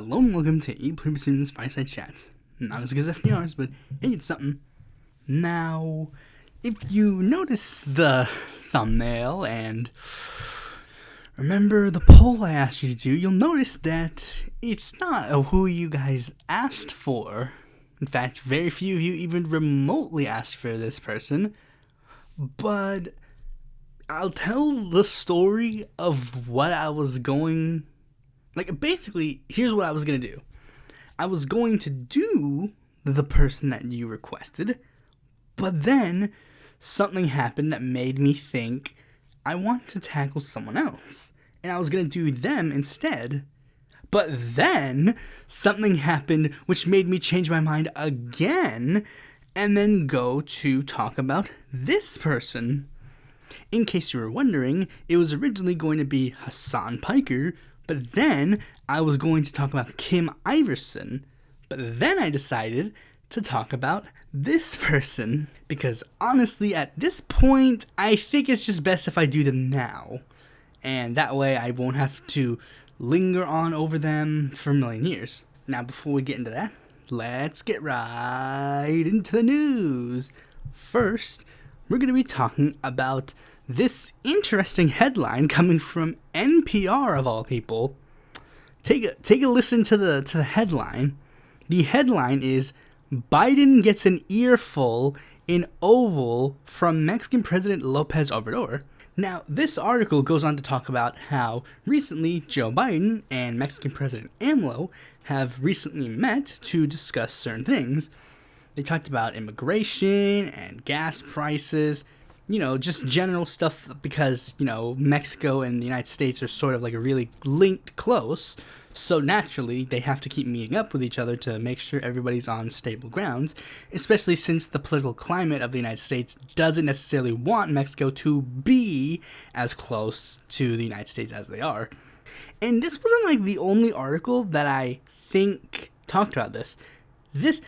Hello and welcome to Pluribus Unum's Fireside Chats. Not as good as FDR's, but hey, it's something. Now, if you notice the thumbnail and remember the poll I asked you to do, you'll notice that it's not who you guys asked for. In fact, very few of you even remotely asked for this person. But I'll tell the story of what I was going... basically, here's what I was going to do. I was going to do the person that you requested, but then something happened that made me think I want to tackle someone else, and I was going to do them instead. But then something happened which made me change my mind again, and then go to talk about this person. In case you were wondering, it was originally going to be Hassan Piker, but then I was going to talk about Kim Iverson, but then I decided to talk about this person, because honestly at this point I think it's just best if I do them now, and that way I won't have to linger on over them for a million years. Now before we get into that, let's get right into the news. First, we're going to be talking about this interesting headline coming from NPR of all people. Take a listen to the headline. The headline is Biden gets an earful in Oval from Mexican President Lopez Obrador. Now, this article goes on to talk about how recently Joe Biden and Mexican President AMLO have recently met to discuss certain things. They talked about immigration and gas prices, just general stuff because, Mexico and the United States are sort of like a really linked close. So naturally, they have to keep meeting up with each other to make sure everybody's on stable grounds, especially since the political climate of the United States doesn't necessarily want Mexico to be as close to the United States as they are. And this wasn't the only article that I think talked about this. This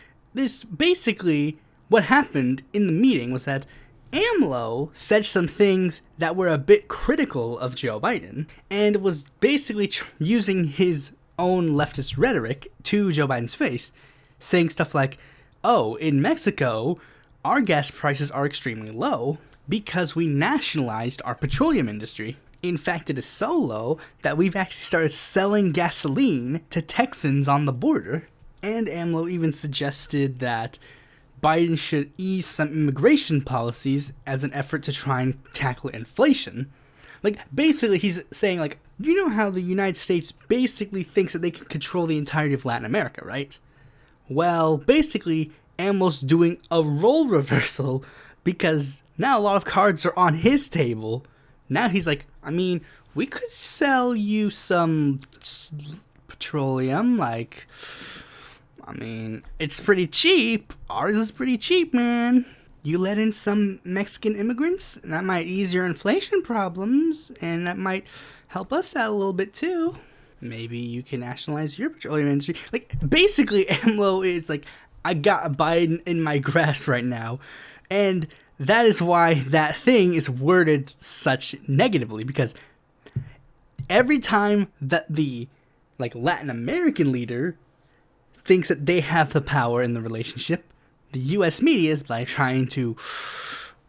basically, what happened in the meeting was that AMLO said some things that were a bit critical of Joe Biden and was basically using his own leftist rhetoric to Joe Biden's face, saying stuff like, oh, in Mexico, our gas prices are extremely low because we nationalized our petroleum industry. In fact, it is so low that we've actually started selling gasoline to Texans on the border. And AMLO even suggested that Biden should ease some immigration policies as an effort to try and tackle inflation. Basically, he's saying, you know how the United States basically thinks that they can control the entirety of Latin America, right? Well, basically, AMLO's doing a role reversal because now a lot of cards are on his table. Now he's like, we could sell you some petroleum, it's pretty cheap. Ours is pretty cheap, man. You let in some Mexican immigrants, and that might ease your inflation problems, and that might help us out a little bit too. Maybe you can nationalize your petroleum industry. Basically, AMLO is I got Biden in my grasp right now, and that is why that thing is worded such negatively, because every time that the Latin American leader thinks that they have the power in the relationship, the U.S. media is trying to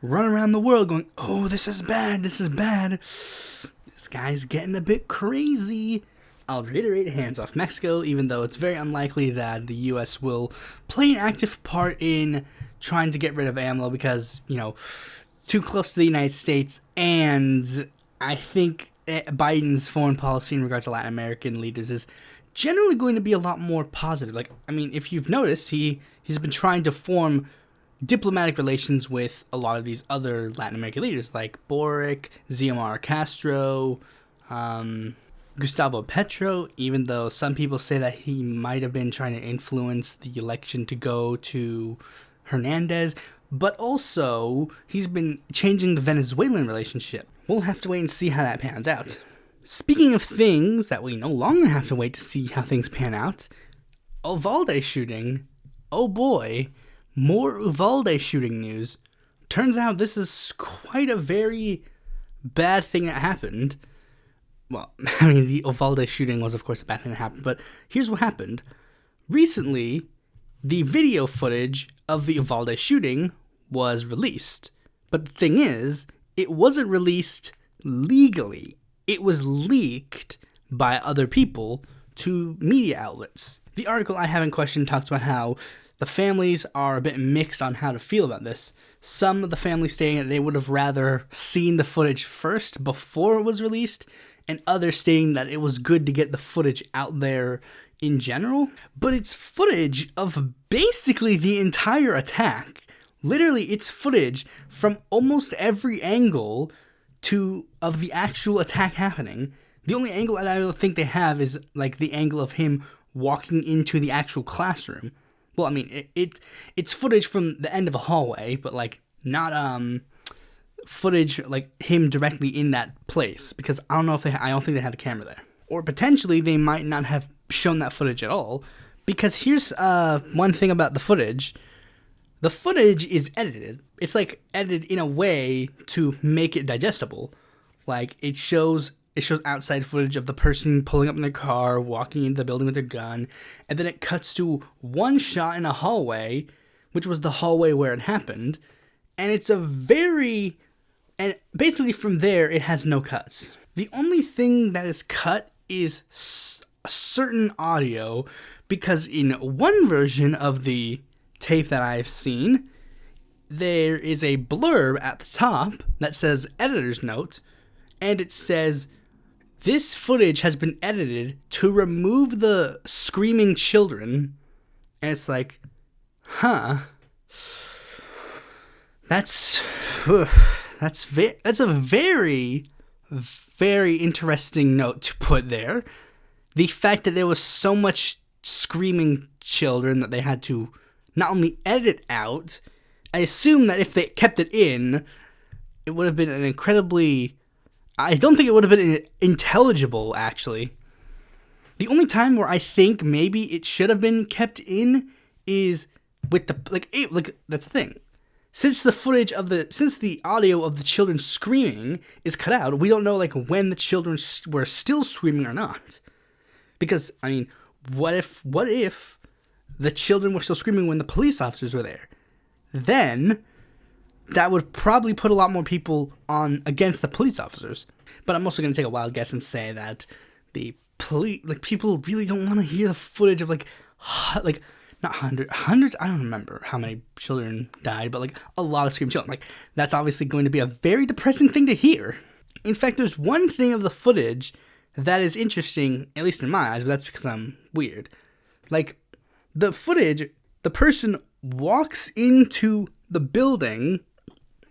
run around the world going, oh, this is bad, this guy's getting a bit crazy. I'll reiterate, hands off Mexico, even though it's very unlikely that the U.S. will play an active part in trying to get rid of AMLO because, too close to the United States, and I think Biden's foreign policy in regards to Latin American leaders is generally going to be a lot more positive. If you've noticed, he's been trying to form diplomatic relations with a lot of these other Latin American leaders, like Boric, Xiomara Castro, Gustavo Petro, even though some people say that he might have been trying to influence the election to go to Hernandez, but also he's been changing the Venezuelan relationship. We'll have to wait and see how that pans out. Speaking of things that we no longer have to wait to see how things pan out, Uvalde shooting. Oh boy, more Uvalde shooting news. Turns out this is quite a very bad thing that happened. well, I mean, the Uvalde shooting was, of course, a bad thing that happened, but here's what happened. Recently, the video footage of the Uvalde shooting was released. But the thing is, it wasn't released legally. It was leaked by other people to media outlets. The article I have in question talks about how the families are a bit mixed on how to feel about this. Some of the families stating that they would have rather seen the footage first before it was released, and others stating that it was good to get the footage out there in general. But it's footage of basically the entire attack. Literally, it's footage from almost every angle of the actual attack happening. The only angle that I don't think they have is like the angle of him walking into the actual classroom. Well, I mean, it's footage from the end of a hallway, but like not footage like him directly in that place, because I don't think they had a camera there, or potentially they might not have shown that footage at all. Because here's one thing about the footage. The footage is edited. It's like edited in a way to make it digestible. Like it shows outside footage of the person pulling up in their car, walking into the building with their gun, and then it cuts to one shot in a hallway, which was the hallway where it happened, and and basically from there it has no cuts. The only thing that is cut is certain audio, because in one version of the tape that I've seen, there is a blurb at the top that says editor's note, and it says, "This footage has been edited to remove the screaming children." And it's like, huh. That's a very, very interesting note to put there. The fact that there was so much screaming children that they had to not only edit out, I assume that if they kept it in, it would have been an incredibly... I don't think it would have been intelligible, actually. The only time where I think maybe it should have been kept in is with that's the thing. Since the audio of the children screaming is cut out, we don't know like when the children were still screaming or not. Because I mean, what if the children were still screaming when the police officers were there? Then that would probably put a lot more people on against the police officers. But I'm also going to take a wild guess and say that the people really don't want to hear the footage of not hundreds, I don't remember how many children died, but like a lot of screaming children. Like that's obviously going to be a very depressing thing to hear. In fact, there's one thing of the footage that is interesting, at least in my eyes, but that's because I'm weird. Like the footage, the person walks into the building,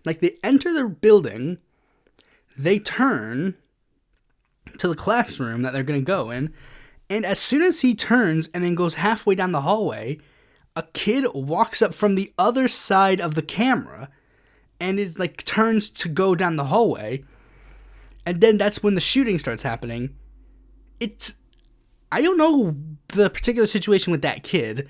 like they enter the building, they turn to the classroom that they're going to go in, and as soon as he turns and then goes halfway down the hallway, a kid walks up from the other side of the camera and is like turns to go down the hallway, and then that's when the shooting starts happening. I don't know the particular situation with that kid,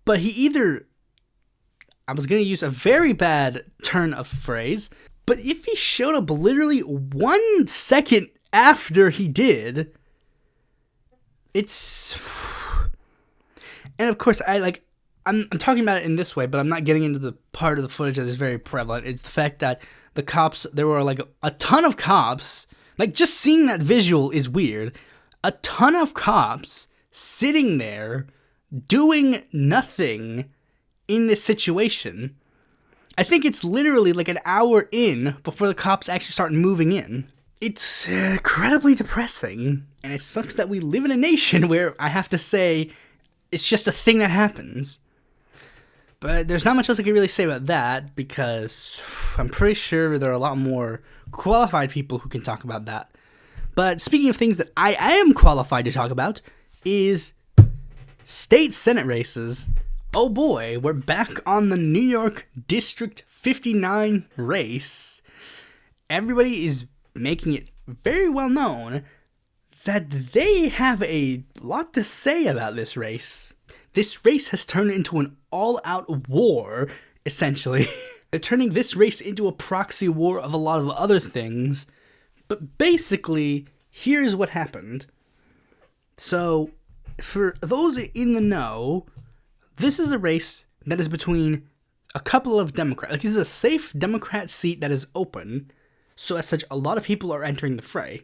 but I was going to use a very bad turn of phrase, but if he showed up literally 1 second after he did, and of course I'm talking about it in this way, but I'm not getting into the part of the footage that is very prevalent. It's the fact that the cops, there were like a ton of cops, like just seeing that visual is weird. A ton of cops sitting there doing nothing in this situation. I think it's literally like an hour in before the cops actually start moving in. It's incredibly depressing, and it sucks that we live in a nation where I have to say it's just a thing that happens. But there's not much else I can really say about that, because I'm pretty sure there are a lot more qualified people who can talk about that. But speaking of things that I am qualified to talk about, is state senate races. Oh boy, we're back on the New York District 59 race. Everybody is making it very well known that they have a lot to say about this race. This race has turned into an all-out war, essentially. They're turning this race into a proxy war of a lot of other things. But basically, here's what happened. So, for those in the know, this is a race that is between a couple of Democrats. Like, this is a safe Democrat seat that is open. So, as such, a lot of people are entering the fray.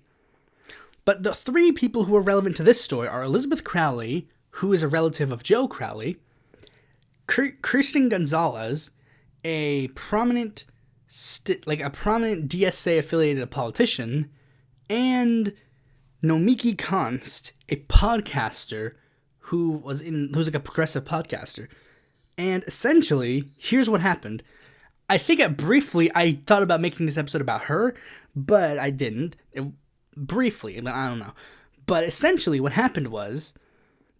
But the three people who are relevant to this story are Elizabeth Crowley, who is a relative of Joe Crowley, Kirsten Gonzalez, a prominent DSA-affiliated politician, and Nomiki Konst, a podcaster who's like a progressive podcaster. And essentially, here's what happened. I think I thought about making this episode about her, but I didn't. Briefly, I don't know. But essentially what happened was,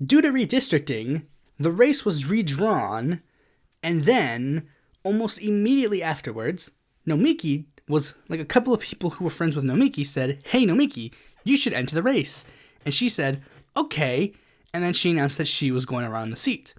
due to redistricting, the race was redrawn, and then, almost immediately afterwards, Nomiki was, like, a couple of people who were friends with Nomiki said, "Hey, Nomiki, you should enter the race." And she said, "Okay," and then she announced that she was going to run the seat.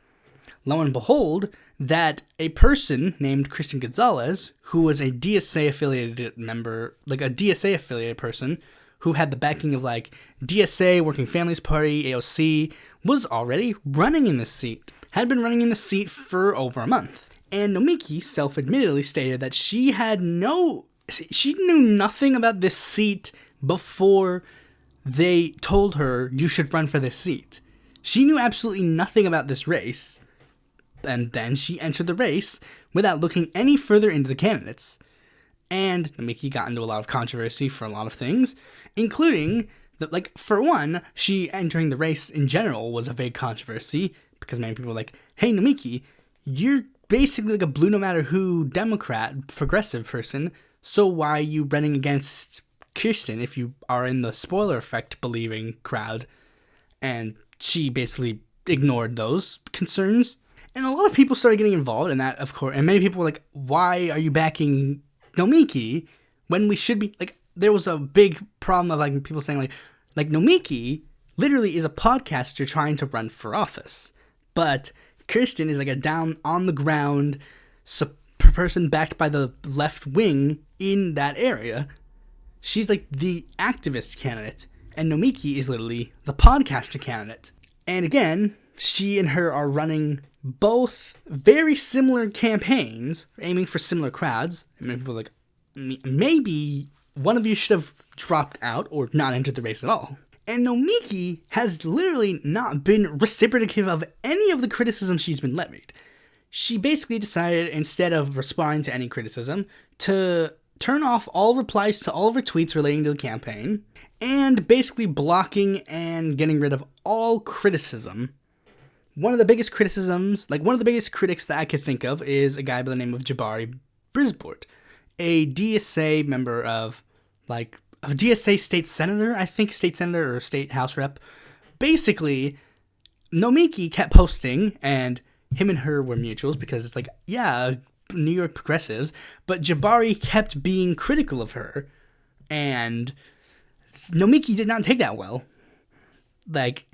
Lo and behold, that a person named Kristen Gonzalez, who was a DSA-affiliated member, like a DSA-affiliated person, who had the backing of, like, DSA, Working Families Party, AOC, was already running in the seat. Had been running in the seat for over a month. And Nomiki self-admittedly stated that she knew nothing about this seat before they told her, you should run for this seat. She knew absolutely nothing about this race. And then she entered the race without looking any further into the candidates. And Nomiki got into a lot of controversy for a lot of things, including that, like, for one, she entering the race in general was a big controversy because many people were like, "Hey, Nomiki, you're basically like a blue no matter who Democrat progressive person, so why are you running against Kirsten if you are in the spoiler effect believing crowd?" And she basically ignored those concerns. And a lot of people started getting involved in that, of course, and many people were like, "Why are you backing Nomiki when we should be," like, there was a big problem of, like, people saying, like Nomiki literally is a podcaster trying to run for office, but Kirsten is like a down on the ground person backed by the left wing in that area. She's like the activist candidate, and Nomiki is literally the podcaster candidate. And again, she and her are running both very similar campaigns, aiming for similar crowds. I mean, people are like, maybe one of you should have dropped out or not entered the race at all. And Nomiki has literally not been reciprocative of any of the criticism she's been levied. She basically decided, instead of responding to any criticism, to turn off all replies to all of her tweets relating to the campaign, and basically blocking and getting rid of all criticism. One of the biggest critics that I could think of is a guy by the name of Jabari Brisbort, a DSA member of, like, a DSA state senator or state house rep. Basically, Nomiki kept posting, and him and her were mutuals because it's like, yeah, New York progressives, but Jabari kept being critical of her, and Nomiki did not take that well. Like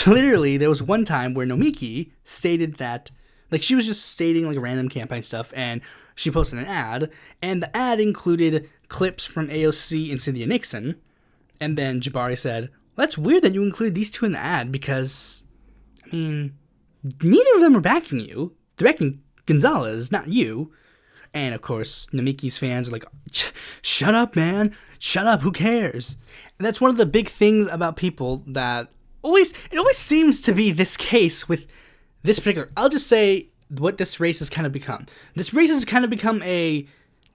literally, there was one time where Nomiki stated that, like, she was just stating, like, random campaign stuff, and she posted an ad, and the ad included clips from AOC and Cynthia Nixon, and then Jabari said, "Well, that's weird that you included these two in the ad, because, I mean, neither of them are backing you. They're backing Gonzalez, not you." And, of course, Nomiki's fans are like, "Shut up, man. Shut up. Who cares?" And that's one of the big things about people that it always seems to be this case with this particular, I'll just say what this race has kind of become. This race has kind of become a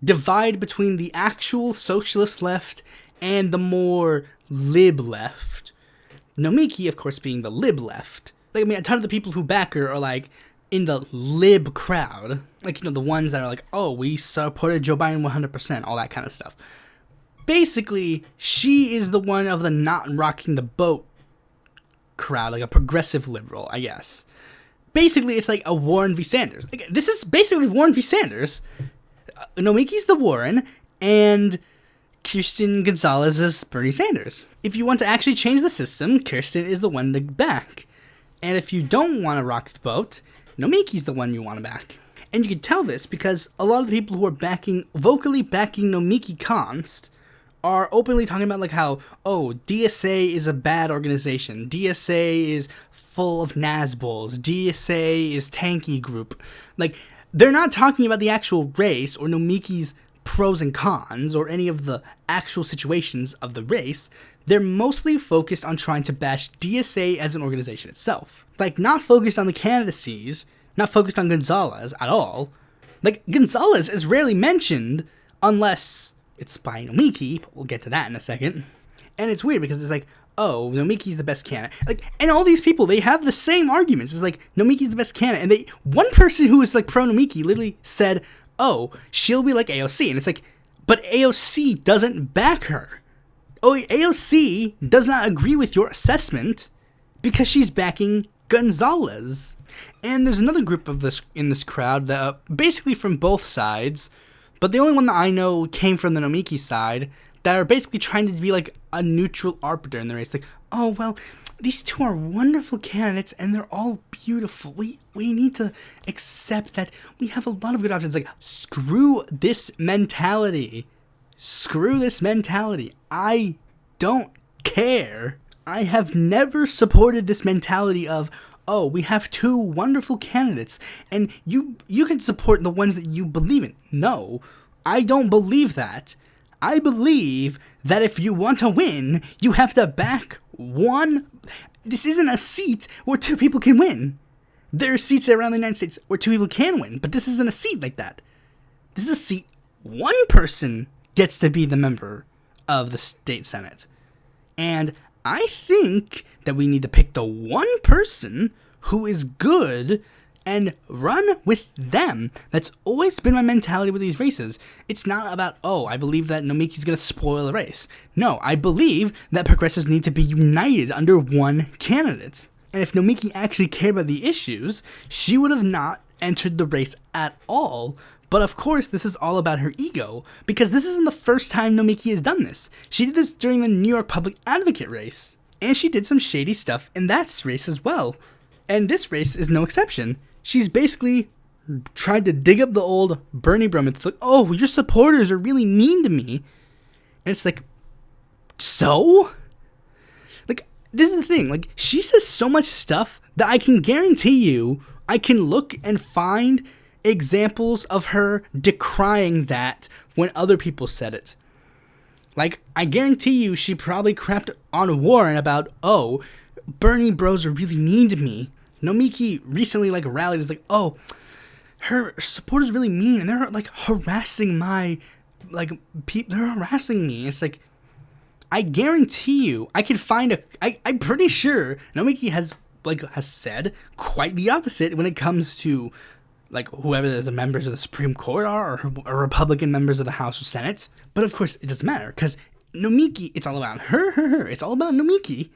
divide between the actual socialist left and the more lib left. Nomiki, of course, being the lib left. Like, I mean, a ton of the people who back her are, like, in the lib crowd. Like, you know, the ones that are like, "Oh, we supported Joe Biden 100%, all that kind of stuff. Basically, she is the one of the not rocking the boat crowd, like a progressive liberal, I guess. Basically, it's like a Warren v. Sanders. Like, this is basically Warren v. Sanders. Nomiki's the Warren, and Kirsten Gonzalez is Bernie Sanders. If you want to actually change the system, Kirsten is the one to back. And if you don't want to rock the boat, Nomiki's the one you want to back. And you can tell this because a lot of the people who are vocally backing Nomiki Konst are openly talking about like how, oh, DSA is a bad organization. DSA is full of Nazbols. DSA is tanky group. Like, they're not talking about the actual race or Nomiki's pros and cons or any of the actual situations of the race. They're mostly focused on trying to bash DSA as an organization itself. Like, not focused on the candidacies, not focused on Gonzalez at all. Like, Gonzalez is rarely mentioned unless it's by Nomiki, but we'll get to that in a second. And it's weird because it's like, oh, Nomiki's the best candidate. Like, and all these people, they have the same arguments. It's like, Nomiki's the best candidate. And one person who is like pro Nomiki literally said, oh, she'll be like AOC. And it's like, but AOC doesn't back her. Oh, AOC does not agree with your assessment because she's backing Gonzalez. And there's another group of this in this crowd that basically from both sides, but the only one that I know came from the Nomiki side, that are basically trying to be like a neutral arbiter in the race. Like, oh, well, these two are wonderful candidates and they're all beautiful. We need to accept that we have a lot of good options. Like, screw this mentality. Screw this mentality. I don't care. I have never supported this mentality of, oh, we have two wonderful candidates and you can support the ones that you believe in. No, I don't believe that. I believe that if you want to win, you have to back one. This isn't a seat where two people can win. There are seats around the United States where two people can win, but this isn't a seat like that. This is a seat one person gets to be the member of the state senate. And I think that we need to pick the one person who is good and run with them. That's always been my mentality with these races. It's not about, oh, I believe that Nomiki's going to spoil the race. No, I believe that progressives need to be united under one candidate. And if Nomiki actually cared about the issues, she would have not entered the race at all. But of course, this is all about her ego, because this isn't the first time Nomiki has done this. She did this during the New York Public Advocate race, and she did some shady stuff in that race as well. And this race is no exception. She's basically tried to dig up the old Bernie bro myth, like, oh, your supporters are really mean to me. And it's like, so? Like, this is the thing, like, she says so much stuff that I can guarantee you I can look and find examples of her decrying that when other people said it. Like, I guarantee you she probably crapped on Warren about, oh, Bernie bros are really mean to me. Nomiki recently, like, rallied, is like, oh, her supporters really mean, and they're, like, harassing my, like, they're harassing me. It's like, I guarantee you, I can find I'm pretty sure Nomiki has said quite the opposite when it comes to, like, whoever the members of the Supreme Court are, or Republican members of the House or Senate. But of course, it doesn't matter, because Nomiki, it's all about her. It's all about Nomiki.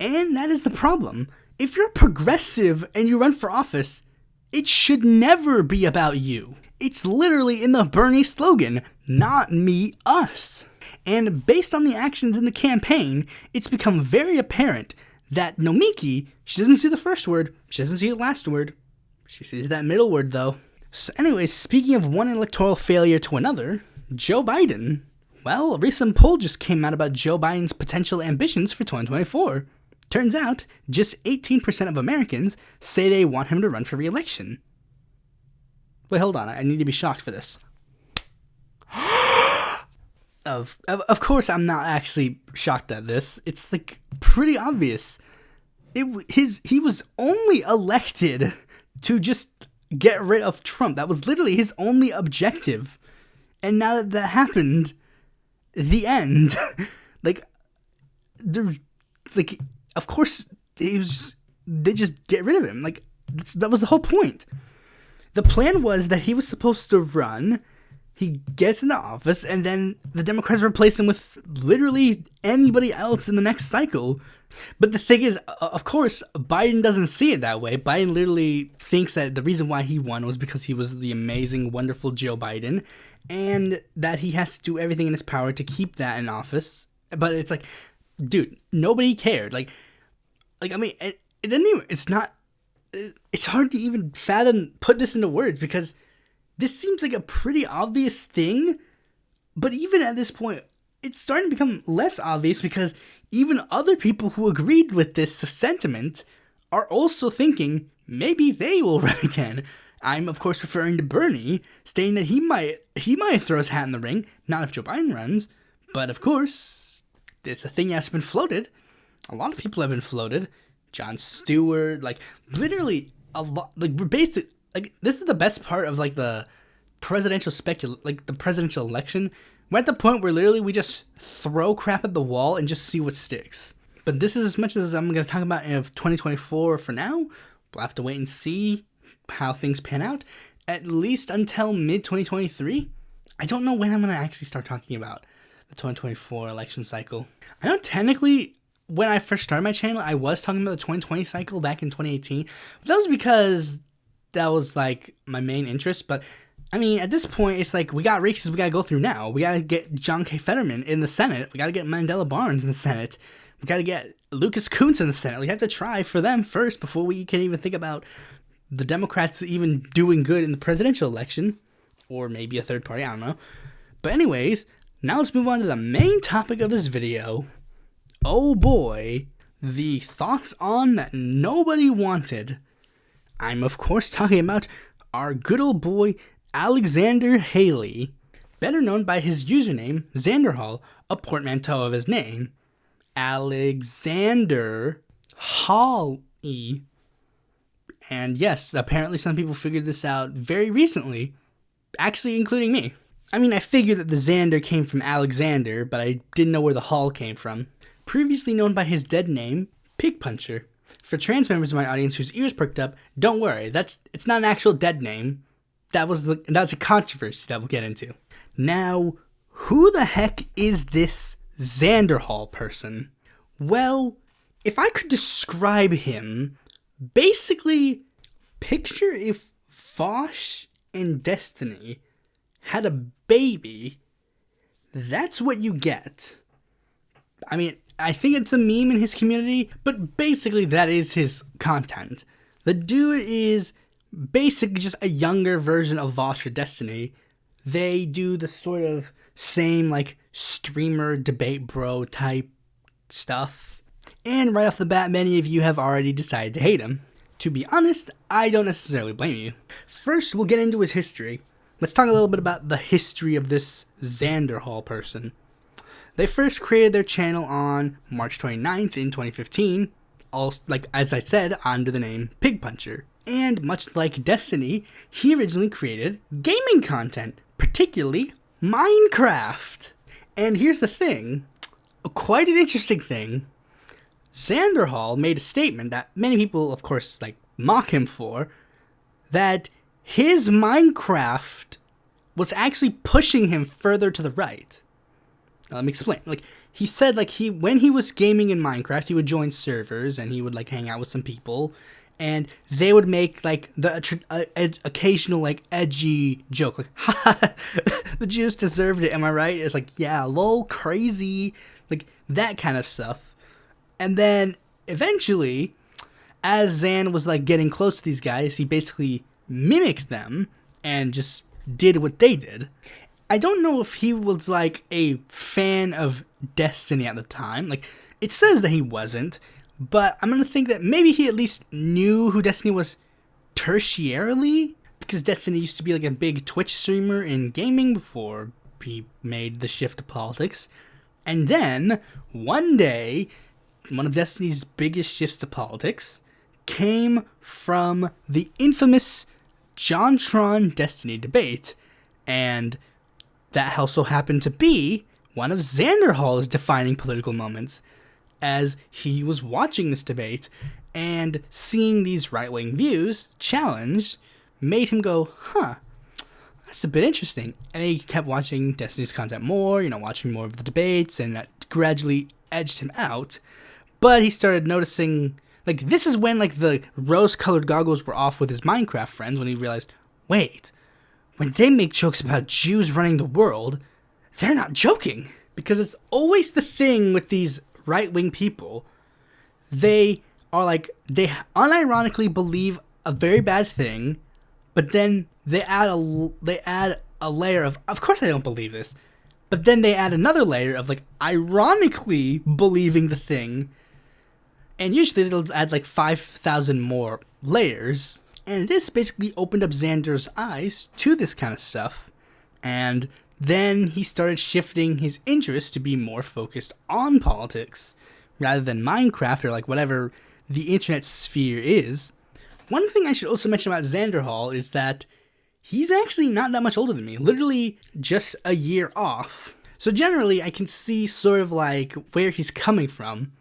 And that is the problem. If you're progressive and you run for office, it should never be about you. It's literally in the Bernie slogan, not me, us. And based on the actions in the campaign, it's become very apparent that Nomiki, she doesn't see the first word, she doesn't see the last word. She sees that middle word, though. So anyways, speaking of one electoral failure to another, Joe Biden. Well, a recent poll just came out about Joe Biden's potential ambitions for 2024. Turns out, just 18% of Americans say they want him to run for re-election. Wait, hold on. I need to be shocked for this. Of course, I'm not actually shocked at this. It's, like, pretty obvious. He was only elected to just get rid of Trump. That was literally his only objective. And now that happened, the end. Like, there's, like, of course, they just get rid of him. Like, that was the whole point. The plan was that he was supposed to run, he gets into office, and then the Democrats replace him with literally anybody else in the next cycle. But the thing is, of course, Biden doesn't see it that way. Biden literally thinks that the reason why he won was because he was the amazing, wonderful Joe Biden, and that he has to do everything in his power to keep that in office. But it's like, dude, nobody cared. Like, I mean, it didn't even, it's hard to even put this into words, because this seems like a pretty obvious thing, but even at this point, it's starting to become less obvious because even other people who agreed with this sentiment are also thinking maybe they will run again. I'm, of course, referring to Bernie, stating that he might throw his hat in the ring, not if Joe Biden runs, but of course, it's a thing that's been floated. A lot of people have been floated. Jon Stewart, like, literally, a lot, like, we're basically, like, this is the best part of, like, the presidential the presidential election. We're at the point where literally we just throw crap at the wall and just see what sticks. But this is as much as I'm going to talk about of 2024 for now. We'll have to wait and see how things pan out, at least until mid-2023. I don't know when I'm going to actually start talking about the 2024 election cycle. I know technically when I first started my channel, I was talking about the 2020 cycle back in 2018. But that was because that was like my main interest. But I mean, at this point, it's like we got races we got to go through now. We got to get John K. Fetterman in the Senate. We got to get Mandela Barnes in the Senate. We got to get Lucas Kunz in the Senate. We have to try for them first before we can even think about the Democrats even doing good in the presidential election, or maybe a third party, I don't know. But anyways, now let's move on to the main topic of this video. Oh boy, the thoughts on that nobody wanted. I'm of course talking about our good old boy Alexander Haley, better known by his username Xanderhal, a portmanteau of his name, Alexander Hall-E. And yes, apparently some people figured this out very recently, actually including me. I mean, I figured that the Xander came from Alexander, but I didn't know where the Hall came from. Previously known by his dead name, Pig Puncher. For trans members of my audience whose ears perked up, don't worry, it's not an actual dead name. That's a controversy that we'll get into. Now, who the heck is this Xanderhal person? Well, if I could describe him, basically, picture if Fosh and Destiny had a baby. That's what you get. I mean, I think it's a meme in his community, but basically that is his content. The dude is basically just a younger version of Vosh or Destiny. They do the sort of same, like, streamer debate bro type stuff. And right off the bat, many of you have already decided to hate him. To be honest, I don't necessarily blame you. First, we'll get into his history. Let's talk a little bit about the history of this Xanderhal person. They first created their channel on March 29th in 2015, as I said, under the name Pig Puncher. And much like Destiny, he originally created gaming content, particularly Minecraft. And here's the thing, quite an interesting thing. Xanderhal made a statement that many people, of course, mock him for, that his Minecraft was actually pushing him further to the right. Now, let me explain. He said, when he was gaming in Minecraft, he would join servers and he would, hang out with some people, and they would make, the occasional, edgy joke, haha, the Jews deserved it, am I right? It's yeah, lol, crazy, that kind of stuff. And then, eventually, as Zan was, getting close to these guys, he basically mimicked them and just did what they did. I don't know if he was, a fan of Destiny at the time. It says that he wasn't, but I'm gonna think that maybe he at least knew who Destiny was tertiarily, because Destiny used to be, a big Twitch streamer in gaming before he made the shift to politics. And then, one day, one of Destiny's biggest shifts to politics came from the infamous JonTron Destiny debate, and that also happened to be one of Xanderhal's defining political moments, as he was watching this debate and seeing these right-wing views challenged made him go, huh, that's a bit interesting. And he kept watching Destiny's content more, watching more of the debates, and that gradually edged him out. But he started noticing, this is when, the rose-colored goggles were off with his Minecraft friends, when he realized, wait, when they make jokes about Jews running the world, they're not joking. Because it's always the thing with these right-wing people. They are they unironically believe a very bad thing, but then they add a layer of course I don't believe this, But then they add another layer of, like, ironically believing the thing. And usually they'll add, like, 5,000 more layers. And this basically opened up Xander's eyes to this kind of stuff. And then he started shifting his interest to be more focused on politics rather than Minecraft or, like, whatever the internet sphere is. One thing I should also mention about Xanderhal is that he's actually not that much older than me, literally just a year off. So generally, I can see sort of like where he's coming from.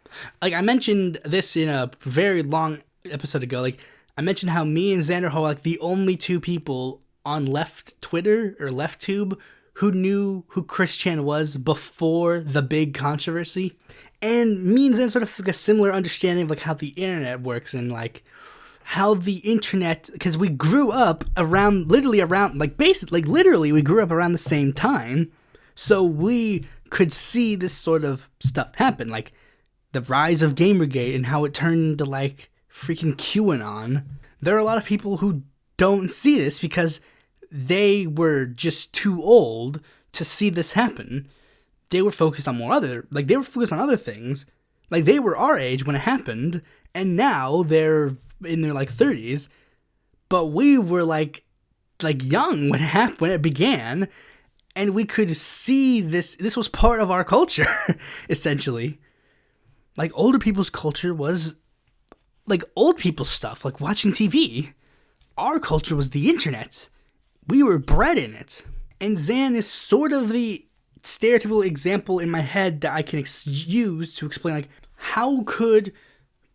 Like, I mentioned this in a very long episode ago. Like, I mentioned how me and Xanderhal are like the only two people on left Twitter or LeftTube who knew who Chris Chan was before the big controversy. And me and Xan sort of have a similar understanding of like how the internet works and like how the internet, because we grew up around, literally we grew up around the same time, so we could see this sort of stuff happen, like the rise of Gamergate and how it turned into like freaking QAnon. There are a lot of people who don't see this because they were just too old to see this happen. They were focused on other things. Like, they were our age when it happened, and now they're in their like 30s, but we were like young when it began, and we could see this was part of our culture essentially. Like, older people's culture was like old people stuff, like watching TV. Our culture was the internet. We were bred in it. And Xan is sort of the stereotypical example in my head that I can use to explain, like, how could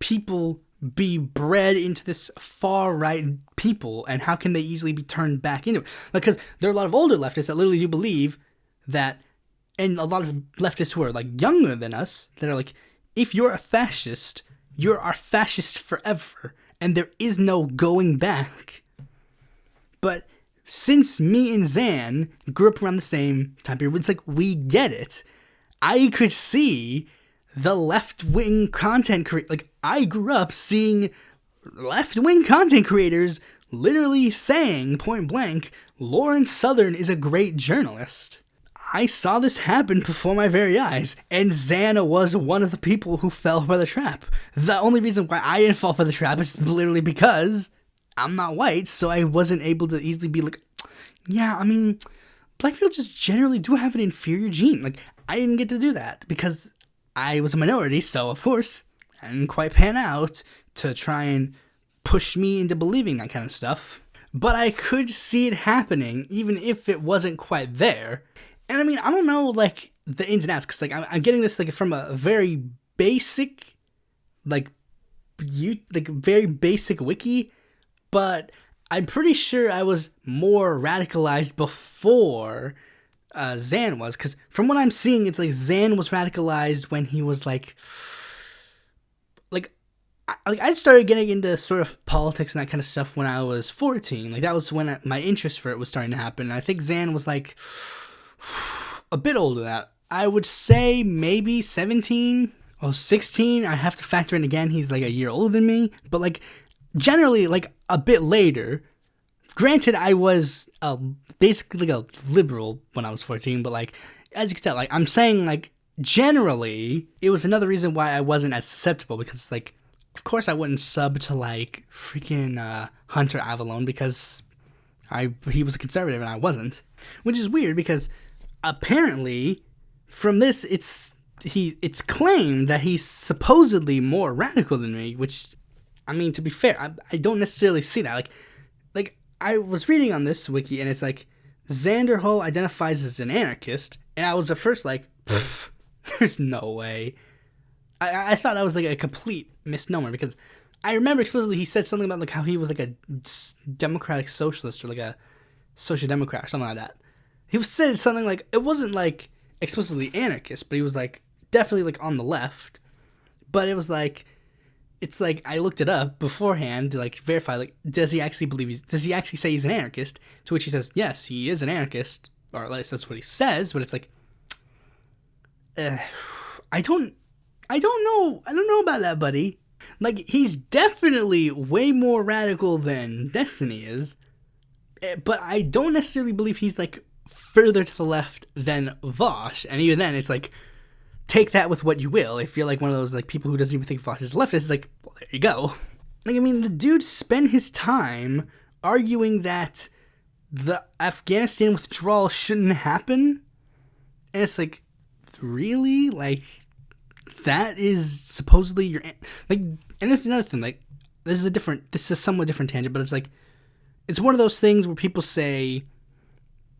people be bred into this far-right people, and how can they easily be turned back into it? Because there are a lot of older leftists that literally do believe that, and a lot of leftists who are, like, younger than us, that are like, if you're a fascist, you're our fascist forever, and there is no going back. But since me and Xan grew up around the same time period, it's like, we get it. I could see the left-wing content creators, like, I grew up seeing left-wing content creators literally saying, point blank, Lawrence Southern is a great journalist. I saw this happen before my very eyes, and Xan was one of the people who fell for the trap. The only reason why I didn't fall for the trap is literally because I'm not white, so I wasn't able to easily be like, yeah, I mean, black people just generally do have an inferior gene. Like, I didn't get to do that because I was a minority, so of course I didn't quite pan out to try and push me into believing that kind of stuff. But I could see it happening, even if it wasn't quite there. And I mean, I don't know, like, the ins and outs, because, like, I'm getting this, like, from a very basic, very basic wiki, but I'm pretty sure I was more radicalized before Xan was, because from what I'm seeing, it's like Xan was radicalized when he was I started getting into sort of politics and that kind of stuff when I was 14. Like, that was when my interest for it was starting to happen. And I think Xan was like a bit older than that. I would say maybe 17 or 16. I have to factor in again, he's like a year older than me, but like generally like a bit later. Granted, I was basically like a liberal when I was 14, but like, as you can tell, like, I'm saying, like, generally, it was another reason why I wasn't as susceptible, because, like, of course I wouldn't sub to, like, freaking Hunter Avallone because he was a conservative and I wasn't. Which is weird because apparently from this it's claimed that he's supposedly more radical than me, which, I mean, to be fair, I don't necessarily see that. Like I was reading on this wiki and it's like Xanderhal identifies as an anarchist, and I was at first like, there's no way. I thought that was like a complete misnomer, because I remember explicitly he said something about like how he was like a democratic socialist or like a social democrat or something like that. He said something like, it wasn't like explicitly anarchist, but he was like definitely like on the left. But it was like, it's like I looked it up beforehand to like verify, like, does he actually say he's an anarchist? To which he says, yes, he is an anarchist, or at least that's what he says. But it's like, I don't know about that, buddy. Like, he's definitely way more radical than Destiny is, but I don't necessarily believe he's, like, further to the left than Vosh, and even then, it's like, take that with what you will. If you're like one of those like people who doesn't even think Vosh is leftist, it's like, well, there you go. Like, I mean, the dude spent his time arguing that the Afghanistan withdrawal shouldn't happen, and it's like, really? Like, that is supposedly your, like, and this is another thing, like, this is a somewhat different tangent, but it's like, it's one of those things where people say,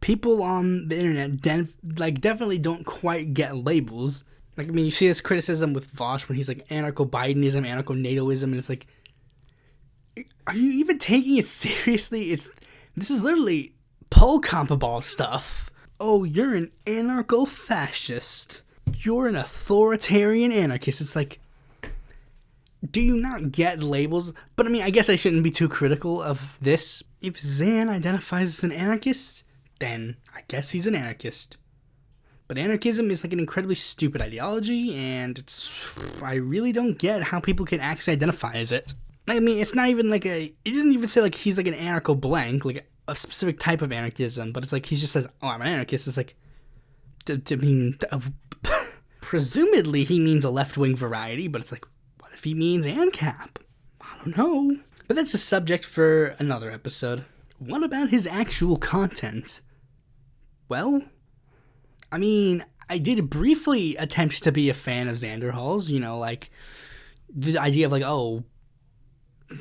people on the internet definitely don't quite get labels. Like, I mean, you see this criticism with Vosh when he's like anarcho-Bidenism, anarcho-NATOism, and it's like, are you even taking it seriously? This is literally Paul Compaball stuff. Oh, you're an anarcho-fascist. You're an authoritarian anarchist. It's like, do you not get labels? But I mean, I guess I shouldn't be too critical of this. If Xan identifies as an anarchist, then I guess he's an anarchist. But anarchism is like an incredibly stupid ideology, and I really don't get how people can actually identify as it. I mean, it's not even like it doesn't even say like he's like an anarcho-blank, like a specific type of anarchism, but it's like he just says, oh, I'm an anarchist. It's like, presumably he means a left-wing variety, but it's like, what if he means ANCAP? I don't know. But that's a subject for another episode. What about his actual content? Well, I mean, I did briefly attempt to be a fan of Xanderhal's, you know, like, the idea of like, oh,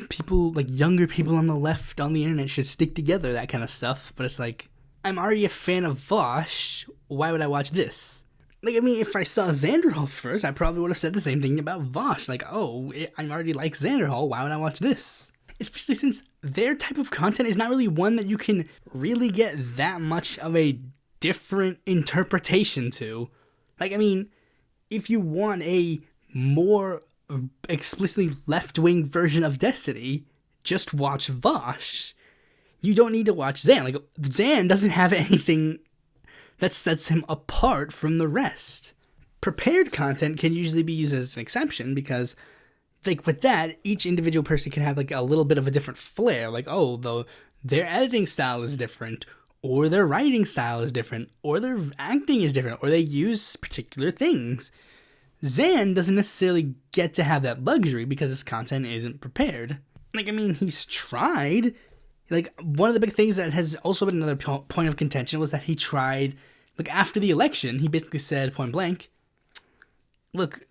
people, like, younger people on the left on the internet should stick together, that kind of stuff, but it's like, I'm already a fan of Vosh, why would I watch this? Like, I mean, if I saw Xanderhal first, I probably would have said the same thing about Vosh, like, oh, I'm already like Xanderhal, why would I watch this? Especially since their type of content is not really one that you can really get that much of a different interpretation to. Like, I mean, if you want a more explicitly left-wing version of Destiny, just watch Vosh. You don't need to watch Xan. Like, Xan doesn't have anything that sets him apart from the rest. Prepared content can usually be used as an exception because, like, with that, each individual person can have like a little bit of a different flair. Like, oh, though their editing style is different, or their writing style is different, or their acting is different, or they use particular things. Xan doesn't necessarily get to have that luxury because his content isn't prepared. Like, I mean, he's tried. Like, one of the big things that has also been another point of contention was that he tried, like, after the election, he basically said point blank, look,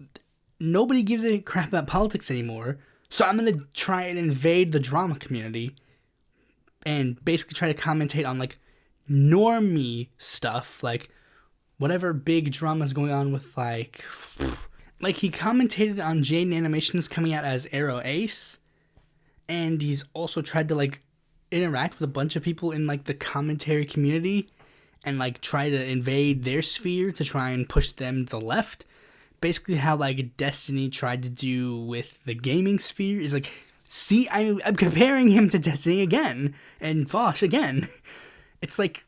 nobody gives a crap about politics anymore, so I'm going to try and invade the drama community and basically try to commentate on, like, normie stuff, like, whatever big drama is going on with, like, he commentated on Jaden Animations coming out as Arrow Ace, and he's also tried to, like, interact with a bunch of people in, like, the commentary community and, like, try to invade their sphere to try and push them to the left. Basically how, like, Destiny tried to do with the gaming sphere is, like, see, I'm comparing him to Destiny again, and Vosh again. It's like,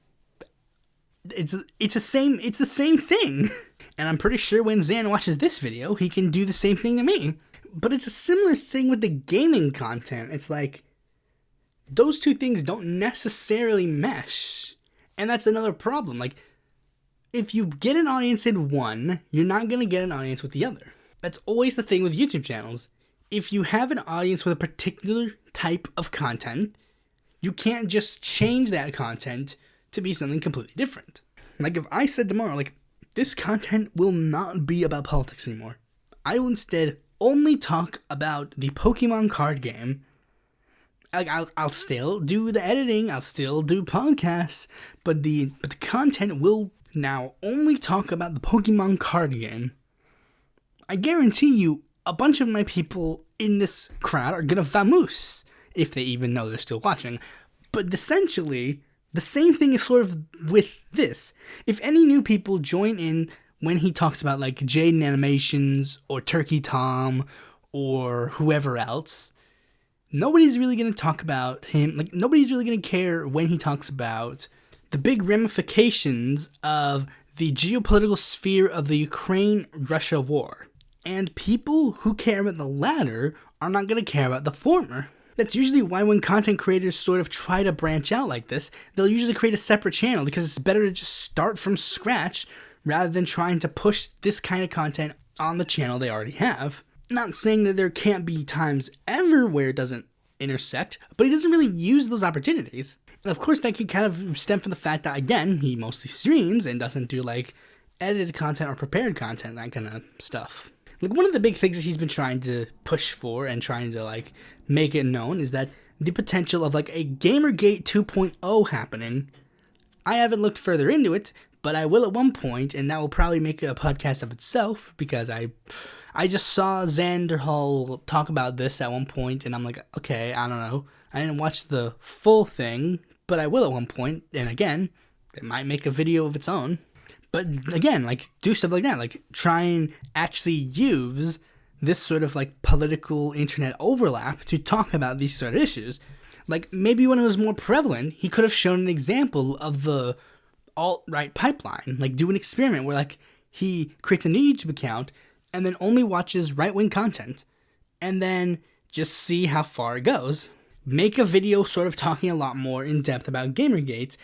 it's the same thing. And I'm pretty sure when Xan watches this video, he can do the same thing to me. But it's a similar thing with the gaming content. It's like, those two things don't necessarily mesh. And that's another problem. Like, if you get an audience in one, you're not going to get an audience with the other. That's always the thing with YouTube channels. If you have an audience with a particular type of content, you can't just change that content to be something completely different. Like, if I said tomorrow, like, this content will not be about politics anymore. I will instead only talk about the Pokemon card game. Like, I'll still do the editing, I'll still do podcasts, but the content will now only talk about the Pokemon card game. I guarantee you, a bunch of my people in this crowd are gonna vamoose, if they even know they're still watching. But essentially, the same thing is sort of with this. If any new people join in when he talks about, like, Jaden Animations, or Turkey Tom, or whoever else, nobody's really going to talk about him. Like, nobody's really going to care when he talks about the big ramifications of the geopolitical sphere of the Ukraine-Russia war. And people who care about the latter are not going to care about the former. That's usually why when content creators sort of try to branch out like this, they'll usually create a separate channel because it's better to just start from scratch rather than trying to push this kind of content on the channel they already have. Not saying that there can't be times ever where it doesn't intersect, but he doesn't really use those opportunities. And of course that could kind of stem from the fact that, again, he mostly streams and doesn't do like edited content or prepared content, that kind of stuff. Like, one of the big things that he's been trying to push for and trying to like make it known is that the potential of like a Gamergate 2.0 happening. I haven't looked further into it, but I will at one point, and that will probably make a podcast of itself because I just saw Xanderhal talk about this at one point, and I'm like, okay, I don't know. I didn't watch the full thing, but I will at one point, and again, it might make a video of its own. But again, like, do stuff like that, like, try and actually use this sort of, like, political internet overlap to talk about these sort of issues. Like, maybe when it was more prevalent, he could have shown an example of the alt-right pipeline. Like, do an experiment where, like, he creates a new YouTube account and then only watches right-wing content, and then just see how far it goes. Make a video sort of talking a lot more in depth about Gamergate,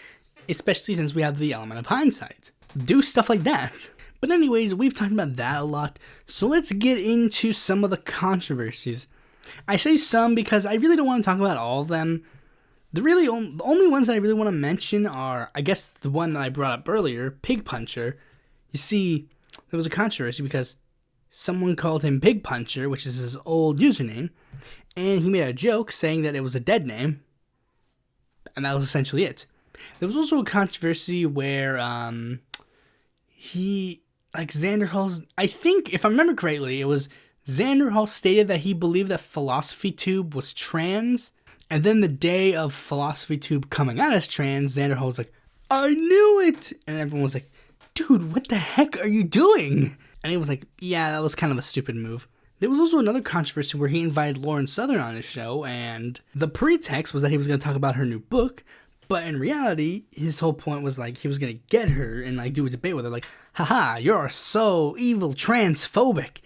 especially since we have the element of hindsight. Do stuff like that. But anyways, we've talked about that a lot, so let's get into some of the controversies. I say some because I really don't want to talk about all of them. The only ones that I really want to mention are, I guess, the one that I brought up earlier, Pig Puncher. You see, there was a controversy because someone called him Pig Puncher, which is his old username, and he made a joke saying that it was a dead name, and that was essentially it. There was also a controversy where Xanderhal's, I think, if I remember correctly, it was Xanderhal stated that he believed that PhilosophyTube was trans, and then the day of PhilosophyTube coming out as trans, Xanderhal was like, I knew it! And everyone was like, dude, what the heck are you doing? And he was like, yeah, that was kind of a stupid move. There was also another controversy where he invited Lauren Southern on his show, and the pretext was that he was going to talk about her new book, but in reality, his whole point was like he was going to get her and like do a debate with her, like, haha, you're so evil, transphobic.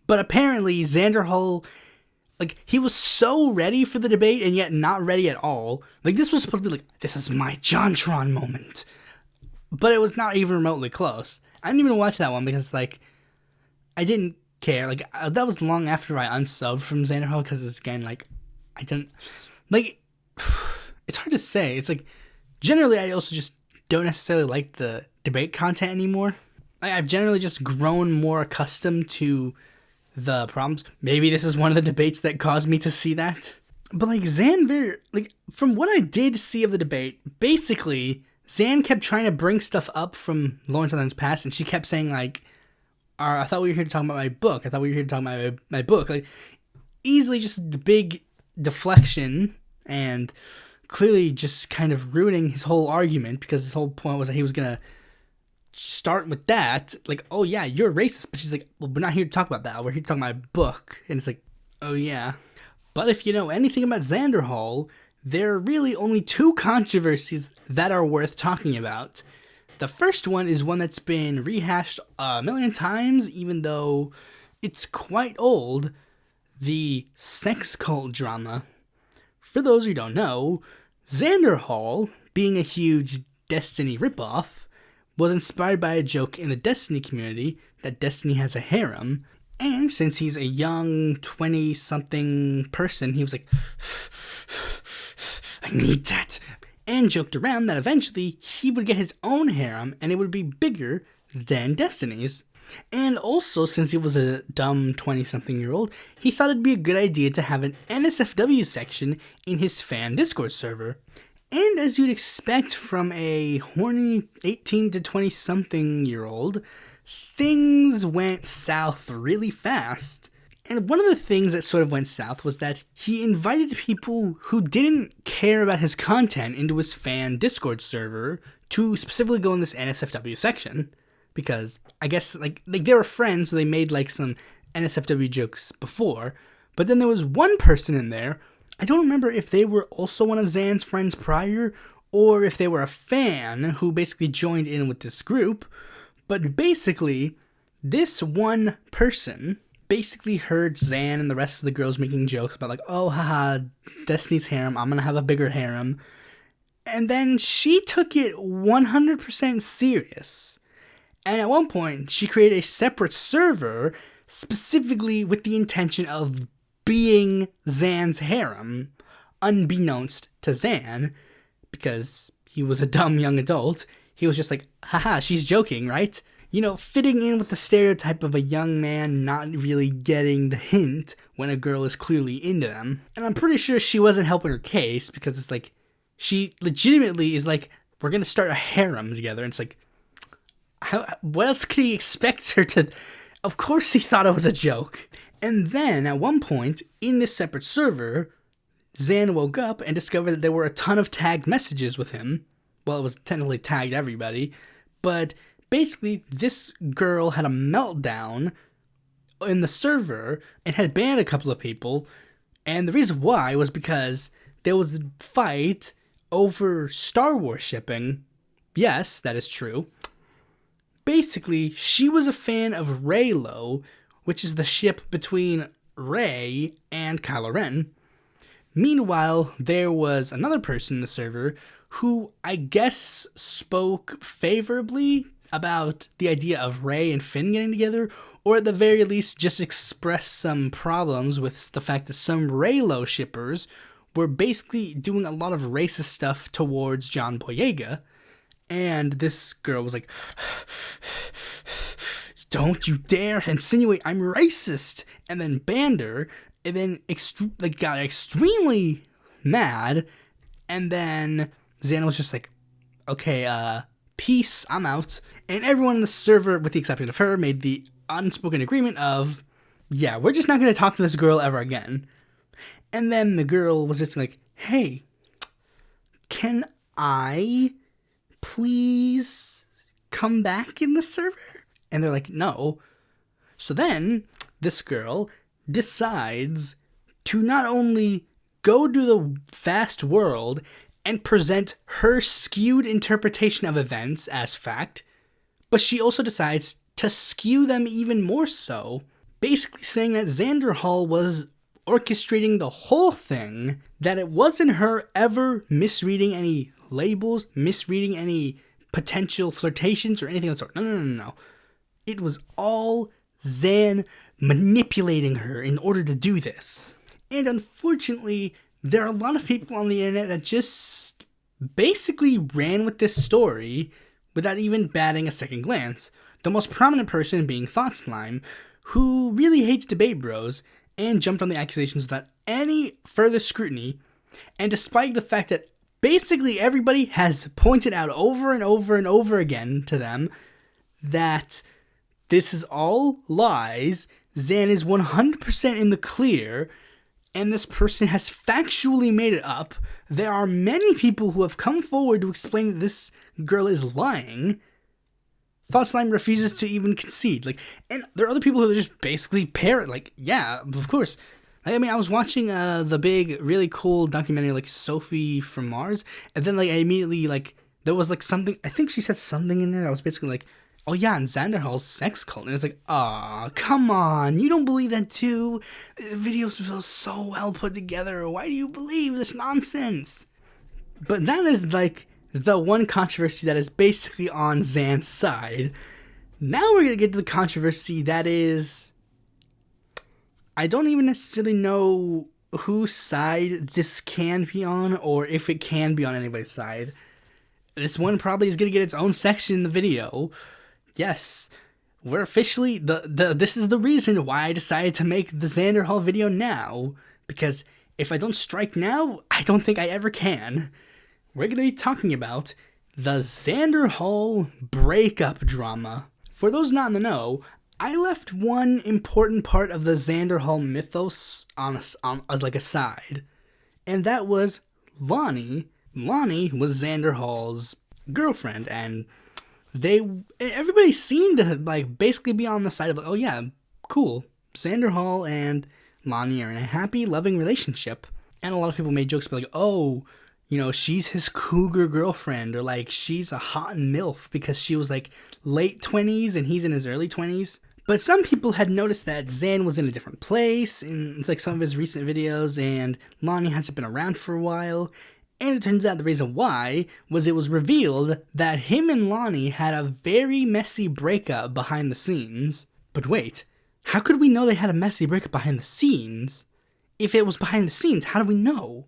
But apparently, Xanderhal, like, he was so ready for the debate and yet not ready at all. Like, this was supposed to be like, this is my JonTron moment. But it was not even remotely close. I didn't even watch that one because, like, I didn't care. Like, that was long after I unsubbed from Xanderhal because it's, again, like, I don't, like, it's hard to say. It's like, generally, I also just don't necessarily like the debate content anymore. I've generally just grown more accustomed to the problems. Maybe this is one of the debates that caused me to see that. But, like, like, from what I did see of the debate, basically, Xan kept trying to bring stuff up from Lauren Southern's past, and she kept saying, like, I thought we were here to talk about my book. I thought we were here to talk about my book. Like, easily just the big deflection and clearly just kind of ruining his whole argument because his whole point was that he was going to start with that. Like, oh, yeah, you're racist. But she's like, well, we're not here to talk about that. We're here to talk about my book. And it's like, oh, yeah. But if you know anything about Xanderhal, there are really only two controversies that are worth talking about. The first one is one that's been rehashed a million times, even though it's quite old. The sex cult drama. For those who don't know, Xanderhal, being a huge Destiny ripoff, was inspired by a joke in the Destiny community that Destiny has a harem, and since he's a young 20-something person, he was like, I need that, and joked around that eventually he would get his own harem and it would be bigger than Destiny's. And also, since he was a dumb 20-something-year-old, he thought it'd be a good idea to have an NSFW section in his fan Discord server. And as you'd expect from a horny 18 to 20-something-year-old, things went south really fast. And one of the things that sort of went south was that he invited people who didn't care about his content into his fan Discord server to specifically go in this NSFW section. Because I guess like they were friends, so they made like some NSFW jokes before. But then there was one person in there. I don't remember if they were also one of Xan's friends prior, or if they were a fan who basically joined in with this group. But basically, this one person basically heard Xan and the rest of the girls making jokes about like, oh, haha, Destiny's harem, I'm gonna have a bigger harem. And then she took it 100% serious. And at one point, she created a separate server specifically with the intention of being Xan's harem, unbeknownst to Xan, because he was a dumb young adult. He was just like, haha, she's joking, right? You know, fitting in with the stereotype of a young man not really getting the hint when a girl is clearly into them. And I'm pretty sure she wasn't helping her case, because it's like, she legitimately is like, we're gonna start a harem together. And it's like, what else could he expect her to? Of course he thought it was a joke. And then, at one point, in this separate server, Xan woke up and discovered that there were a ton of tagged messages with him. Well, it was technically tagged everybody, but basically, this girl had a meltdown in the server and had banned a couple of people, and the reason why was because there was a fight over Star Wars shipping. Yes, that is true. Basically, she was a fan of Reylo, which is the ship between Rey and Kylo Ren. Meanwhile, there was another person in the server who I guess spoke favorably about the idea of Rey and Finn getting together, or at the very least just expressed some problems with the fact that some Reylo shippers were basically doing a lot of racist stuff towards John Boyega. And this girl was like, don't you dare insinuate I'm racist, and then banned her, and then got extremely mad, and then Xan was just like, okay, peace, I'm out. And everyone in the server, with the exception of her, made the unspoken agreement of, yeah, we're just not going to talk to this girl ever again. And then the girl was just like, hey, can I please come back in the server? And they're like, no. So then this girl decides to not only go to the vast world and present her skewed interpretation of events as fact, but she also decides to skew them even more so, basically saying that Xanderhal was orchestrating the whole thing, that it wasn't her ever misreading any labels, misreading any potential flirtations or anything of the sort. No. It was all Xan manipulating her in order to do this. And unfortunately, there are a lot of people on the internet that just basically ran with this story without even batting a second glance. The most prominent person being ThoughtSlime, who really hates debate bros and jumped on the accusations without any further scrutiny. And despite the fact that basically everybody has pointed out over and over and over again to them that this is all lies, Xan is 100% in the clear, and this person has factually made it up. There are many people who have come forward to explain that this girl is lying. ThoughtSlime refuses to even concede. And there are other people who are just basically parrot, yeah, of course. I mean, I was watching the big, really cool documentary, Sophie from Mars, and then, I immediately, there was, something, I think she said something in there that was basically oh yeah, and Xanderhal's sex cult. And it's like, aw, come on, you don't believe that too? The videos were so well put together. Why do you believe this nonsense? But that is, the one controversy that is basically on Xan's side. Now we're going to get to the controversy that is, I don't even necessarily know whose side this can be on, or if it can be on anybody's side. This one probably is going to get its own section in the video. Yes, we're officially, this is the reason why I decided to make the Xanderhal video now, because if I don't strike now, I don't think I ever can. We're going to be talking about the Xanderhal breakup drama. For those not in the know, I left one important part of the Xanderhal mythos as a side, and that was Lonnie. Lonnie was Xanderhal's girlfriend, and everybody seemed to basically be on the side of oh yeah, cool, Xanderhal and Lonnie are in a happy, loving relationship. And a lot of people made jokes about oh, she's his cougar girlfriend, or she's a hot MILF because she was late 20s and he's in his early 20s. But some people had noticed that Xan was in a different place in like some of his recent videos, and Lonnie hasn't been around for a while. And it turns out the reason why was it was revealed that him and Lonnie had a very messy breakup behind the scenes. But wait, how could we know they had a messy breakup behind the scenes? If it was behind the scenes, how do we know?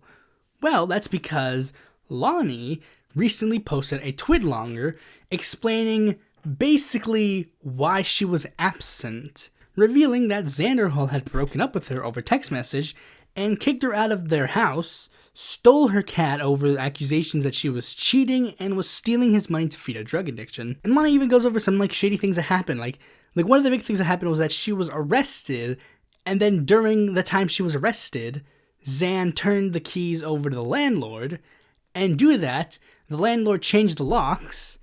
Well, that's because Lonnie recently posted a twitlonger explaining basically why she was absent, revealing that Xanderhal had broken up with her over text message and kicked her out of their house, stole her cat over accusations that she was cheating and was stealing his money to feed a drug addiction. And Lonnie even goes over some like shady things that happened. Like one of the big things that happened was that she was arrested, and then during the time she was arrested, Xan turned the keys over to the landlord, and due to that, the landlord changed the locks,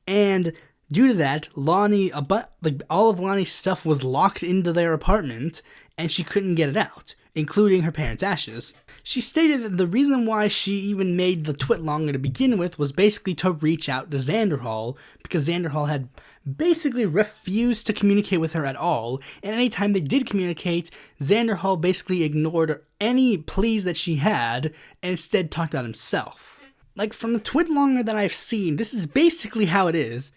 and due to that, Lonnie, all of Lonnie's stuff was locked into their apartment, and she couldn't get it out, including her parents' ashes. She stated that the reason why she even made the twitlonger to begin with was basically to reach out to Xanderhal, because Xanderhal had basically refused to communicate with her at all, and anytime they did communicate, Xanderhal basically ignored any pleas that she had, and instead talked about himself. Like, from the twitlonger that I've seen, this is basically how it is.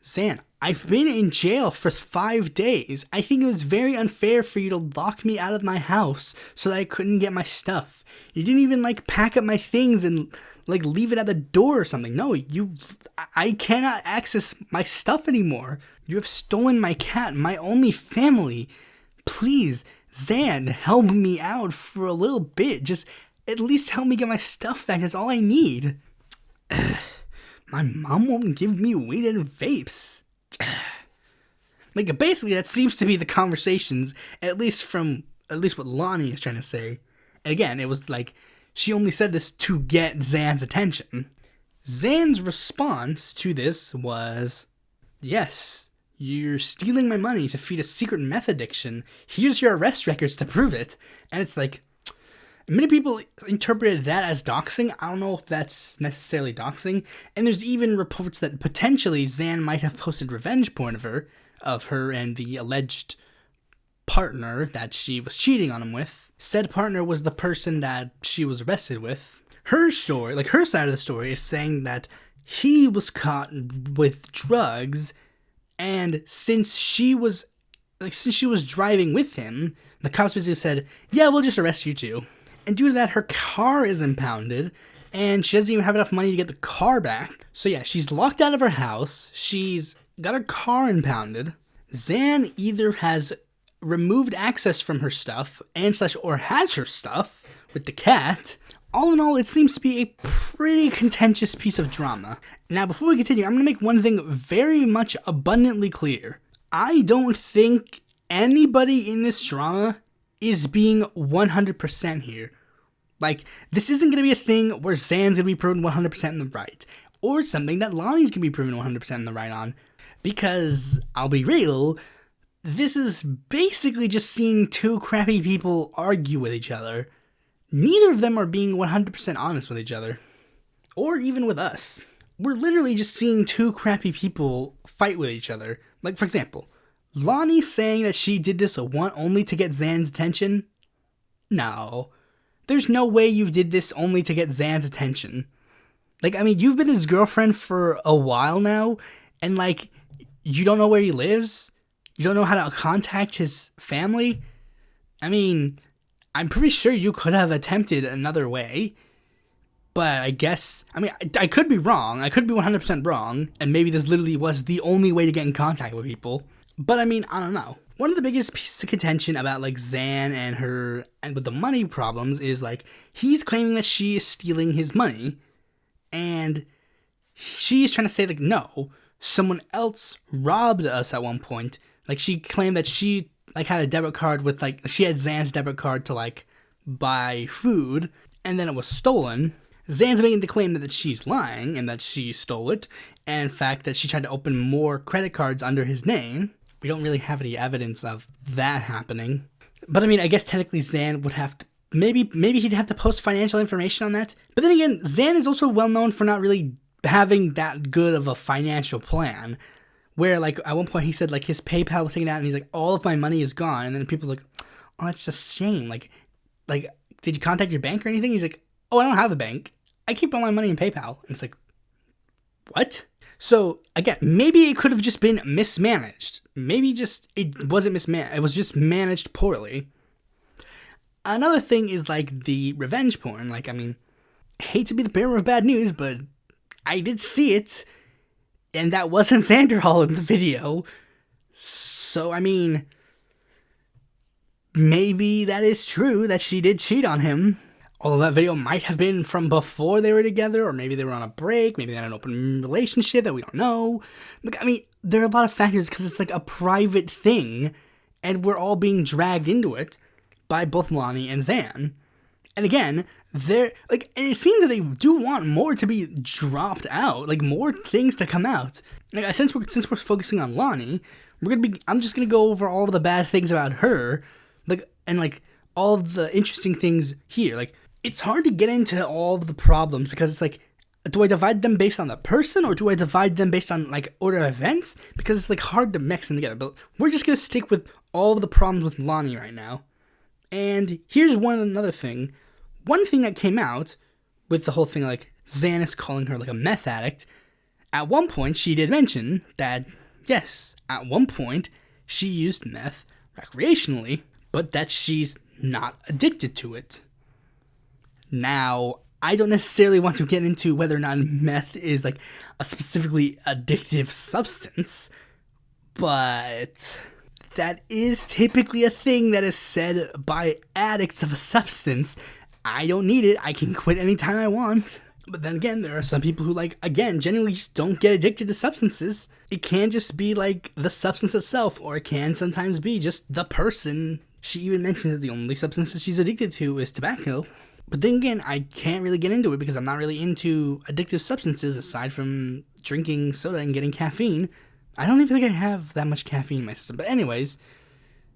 Xan, I've been in jail for 5 days. I think it was very unfair for you to lock me out of my house so that I couldn't get my stuff. You didn't even, pack up my things and, leave it at the door or something. No, I cannot access my stuff anymore. You have stolen my cat, my only family. Please, Xan, help me out for a little bit. Just at least help me get my stuff back. That's all I need. My mom won't give me weed and vapes. Basically, that seems to be the conversations, at least what Lonnie is trying to say. And again, it was she only said this to get Xan's attention. Xan's response to this was, yes, you're stealing my money to feed a secret meth addiction. Here's your arrest records to prove it. And it's many people interpreted that as doxing. I don't know if that's necessarily doxing. And there's even reports that potentially Xan might have posted revenge porn of her and the alleged partner that she was cheating on him with. Said partner was the person that she was arrested with. Her story, her side of the story, is saying that he was caught with drugs, and since she was driving with him, the cops basically said, yeah, we'll just arrest you too. And due to that, her car is impounded, and she doesn't even have enough money to get the car back. So yeah, she's locked out of her house, she's got her car impounded. Xan either has removed access from her stuff or has her stuff with the cat. All in all, it seems to be a pretty contentious piece of drama. Now, before we continue, I'm going to make one thing very much abundantly clear. I don't think anybody in this drama is being 100% here. This isn't going to be a thing where Xan's going to be proven 100% in the right, or something that Lonnie's going to be proven 100% in the right on. Because, I'll be real, this is basically just seeing two crappy people argue with each other. Neither of them are being 100% honest with each other. Or even with us. We're literally just seeing two crappy people fight with each other. For example, Lonnie saying that she did this only to get Xan's attention? No. There's no way you did this only to get Xan's attention. You've been his girlfriend for a while now, and you don't know where he lives? You don't know how to contact his family? I'm pretty sure you could have attempted another way. But I guess, I could be wrong. I could be 100% wrong. And maybe this literally was the only way to get in contact with people. But I don't know. One of the biggest pieces of contention about Xan and with the money problems is he's claiming that she is stealing his money. And she's trying to say no, someone else robbed us at one point. She claimed that she had a debit card with she had Xan's debit card to buy food, and then it was stolen. Xan's making the claim that she's lying and that she stole it, and in fact that she tried to open more credit cards under his name. We don't really have any evidence of that happening. But I guess technically Xan would have to, maybe he'd have to post financial information on that. But then again, Xan is also well known for not really having that good of a financial plan. where, like, at one point he said, like, his PayPal was taken out, and he's like, all of my money is gone. And then people are like, oh, that's just a shame. Like, did you contact your bank or anything? He's like, oh, I don't have a bank. I keep all my money in PayPal. And it's like, what? So, again, maybe it could have just been mismanaged. Maybe just it wasn't mismanaged. It was just managed poorly. Another thing is, like, the revenge porn. Like, I mean, hate to be the bearer of bad news, but I did see it. And that wasn't Xanderhal in the video. So, I mean, maybe that is true that she did cheat on him. Although that video might have been from before they were together, or maybe they were on a break, maybe they had an open relationship that we don't know. Look, I mean, there are a lot of factors because it's like a private thing, and we're all being dragged into it by both Lonnie and Xan. And again, and it seems that they do want more to be dropped out, like more things to come out. Like, since we're focusing on Lonnie, I'm just gonna go over all of the bad things about her, and all of the interesting things here. Like, it's hard to get into all of the problems because it's like, do I divide them based on the person, or do I divide them based on, like, order of events? Because it's, like, hard to mix them together. But we're just gonna stick with all of the problems with Lonnie right now. And here's another thing. One thing that came out with the whole thing, like, Xan is calling her, like, a meth addict. At one point, she did mention that, yes, at one point, she used meth recreationally, but that she's not addicted to it. Now, I don't necessarily want to get into whether or not meth is, like, a specifically addictive substance, but that is typically a thing that is said by addicts of a substance. I don't need it. I can quit anytime I want. But then again, there are some people who, like, again, genuinely just don't get addicted to substances. It can just be, like, the substance itself, or it can sometimes be just the person. She even mentions that the only substances she's addicted to is tobacco. But then again, I can't really get into it because I'm not really into addictive substances aside from drinking soda and getting caffeine. I don't even think I have that much caffeine in my system. But anyways,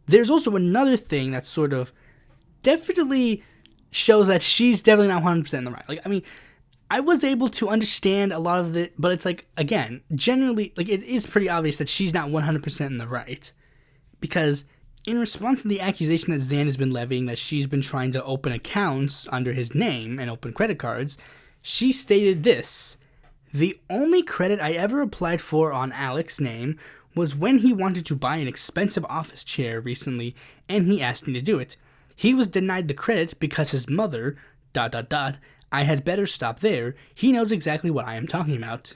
there's also another thing that sort of definitely shows that she's definitely not 100% in the right. Like, I mean, I was able to understand a lot of it, but it's like, again, generally, like, it is pretty obvious that she's not 100% in the right. Because in response to the accusation that Xan has been levying that she's been trying to open accounts under his name and open credit cards, she stated this: "The only credit I ever applied for on Alex's name was when he wanted to buy an expensive office chair recently, and he asked me to do it. He was denied the credit because his mother, ... I had better stop there. He knows exactly what I am talking about."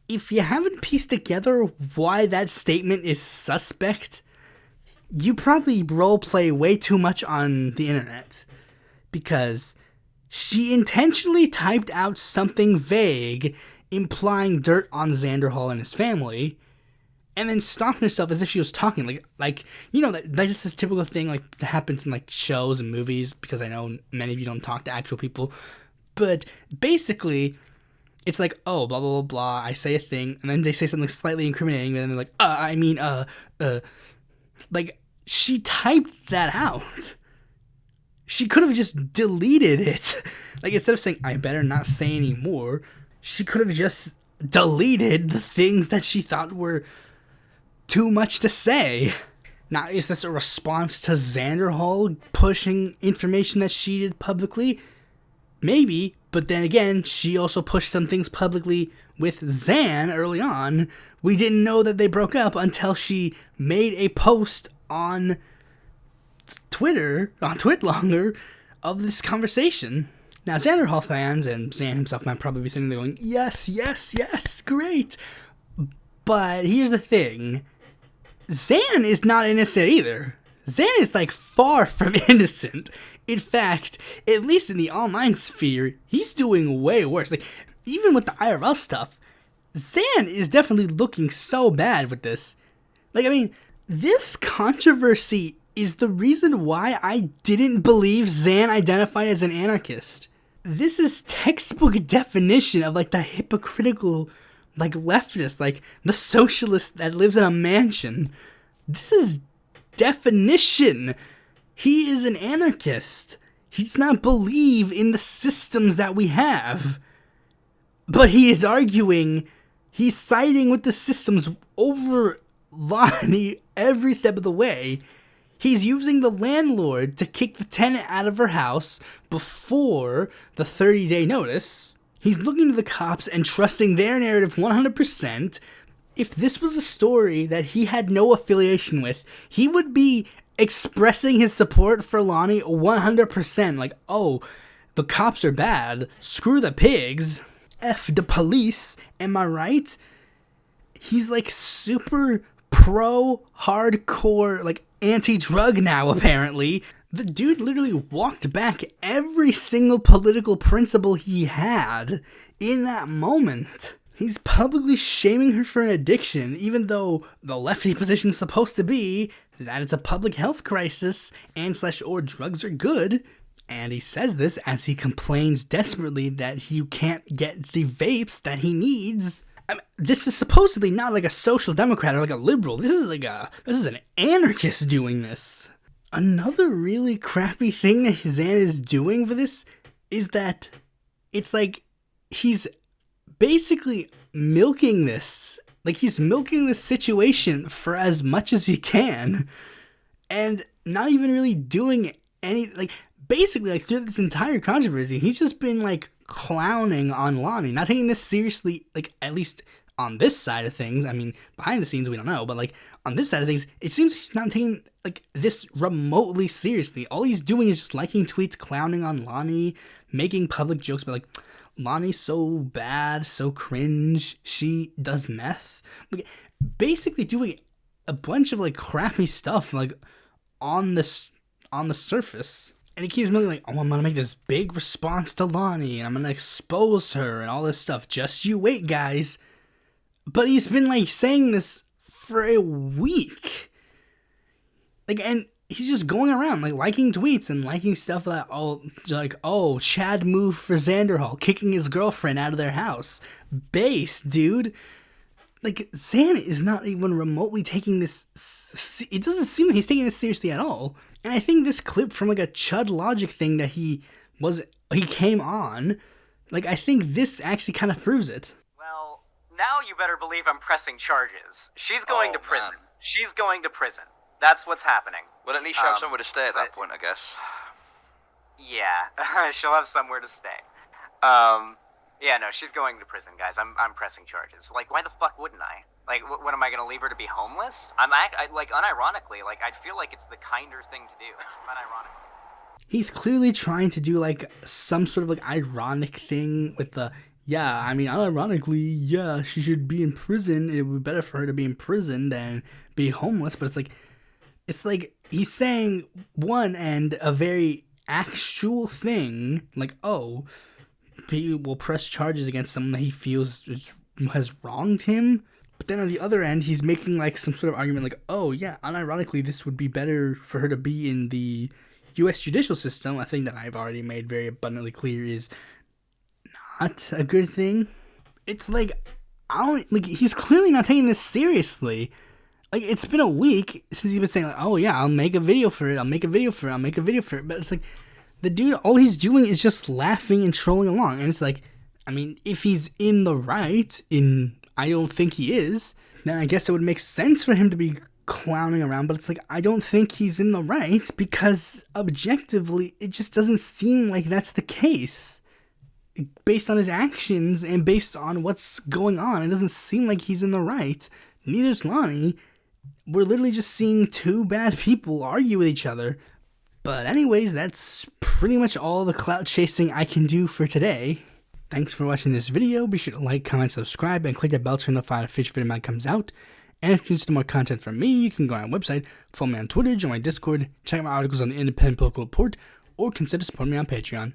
If you haven't pieced together why that statement is suspect, you probably roleplay way too much on the internet. Because she intentionally typed out something vague, implying dirt on Xanderhal and his family, and then stopped herself as if she was talking. Like you know, that's this typical thing, like, that happens in, like, shows and movies, because I know many of you don't talk to actual people. But basically, it's like, oh, blah, blah, blah, blah, I say a thing, and then they say something slightly incriminating, and then they're like, like, she typed that out. She could have just deleted it. Like, instead of saying, I better not say any more, she could have just deleted the things that she thought were too much to say. Now, is this a response to Xanderhal pushing information that she did publicly? Maybe, but then again, she also pushed some things publicly with Xan early on. We didn't know that they broke up until she made a post on Twitter, on Twitlonger, of this conversation. Now, Xanderhal fans, and Xan himself might probably be sitting there going, yes, yes, yes, great. But here's the thing. Xan is not innocent either. Xan is, like, far from innocent. In fact, at least in the online sphere, he's doing way worse. Like, even with the IRL stuff, Xan is definitely looking so bad with this. Like, I mean, this controversy is the reason why I didn't believe Xan identified as an anarchist. This is textbook definition of, like, the hypocritical, like, leftist, like, the socialist that lives in a mansion. This is definition. He is an anarchist. He does not believe in the systems that we have. But he is arguing He's siding with the systems over Lonnie every step of the way. He's using the landlord to kick the tenant out of her house before the 30-day notice. He's looking to the cops and trusting their narrative 100%. If this was a story that he had no affiliation with, he would be expressing his support for Lonnie 100%. Like, oh, the cops are bad. Screw the pigs. F the police. Am I right? He's like super pro hardcore, like anti-drug now, apparently. The dude literally walked back every single political principle he had in that moment. He's publicly shaming her for an addiction, even though the lefty position is supposed to be that it's a public health crisis and/or drugs are good. And he says this as he complains desperately that he can't get the vapes that he needs. I mean, this is supposedly not like a social democrat or like a liberal. This is an anarchist doing this. Another really crappy thing that Xan is doing for this is that it's like he's basically milking this. Like, he's milking this situation for as much as he can and not even really doing any, like, basically, like, through this entire controversy, he's just been, like, clowning on Lonnie, not taking this seriously, like, at least on this side of things. I mean, behind the scenes, we don't know, but, like, on this side of things, it seems he's not taking, like, this remotely seriously. All he's doing is just liking tweets, clowning on Lonnie, making public jokes about, like, Lonnie's so bad, so cringe, she does meth. Like, basically doing a bunch of, like, crappy stuff, like, on the surface. And he keeps making like, oh, I'm gonna make this big response to Lonnie, and I'm gonna expose her, and all this stuff. Just you wait, guys. But he's been, like, saying this for a week. Like, and he's just going around, like, liking tweets and liking stuff that, oh, Chad moved for Xanderhal, kicking his girlfriend out of their house. Base, dude. Like, Xan is not even remotely taking this, it doesn't seem like he's taking this seriously at all. And I think this clip from, like, a Chud Logic thing that he came on, like, I think this actually kind of proves it. Well, now you better believe I'm pressing charges. She's going to prison. Man. She's going to prison. That's what's happening. Well, at least she'll have somewhere to stay at that point, I guess. Yeah, she'll have somewhere to stay. Yeah, no, she's going to prison, guys. I'm pressing charges. Like, why the fuck wouldn't I? Like, what am I gonna leave her to be homeless? Like, unironically, like, I'd feel like it's the kinder thing to do. Unironically. He's clearly trying to do, like, some sort of, like, ironic thing with the, yeah, I mean, unironically, yeah, she should be in prison. It would be better for her to be in prison than be homeless. But it's like he's saying one and a very actual thing, like, oh, he will press charges against someone that he feels has wronged him. But then on the other end, he's making, like, some sort of argument like, oh, yeah, unironically, this would be better for her to be in the U.S. judicial system. A thing that I've already made very abundantly clear is not a good thing. It's like, he's clearly not taking this seriously. Like, it's been a week since he's been saying, like, oh, yeah, I'll make a video for it. But it's like, the dude, all he's doing is just laughing and trolling along. And it's like, I mean, if he's in the right, I don't think he is, then I guess it would make sense for him to be clowning around. But it's like, I don't think he's in the right because objectively, it just doesn't seem like that's the case. Based on his actions and based on what's going on, it doesn't seem like he's in the right. Neither's Lonnie. We're literally just seeing two bad people argue with each other. But anyways, that's pretty much all the clout chasing I can do for today. Thanks for watching this video. Be sure to like, comment, subscribe, and click that bell to notify if a future video comes out. And if you're interested in more content from me, you can go on my website, follow me on Twitter, join my Discord, check out my articles on the Independent Political Report, or consider supporting me on Patreon.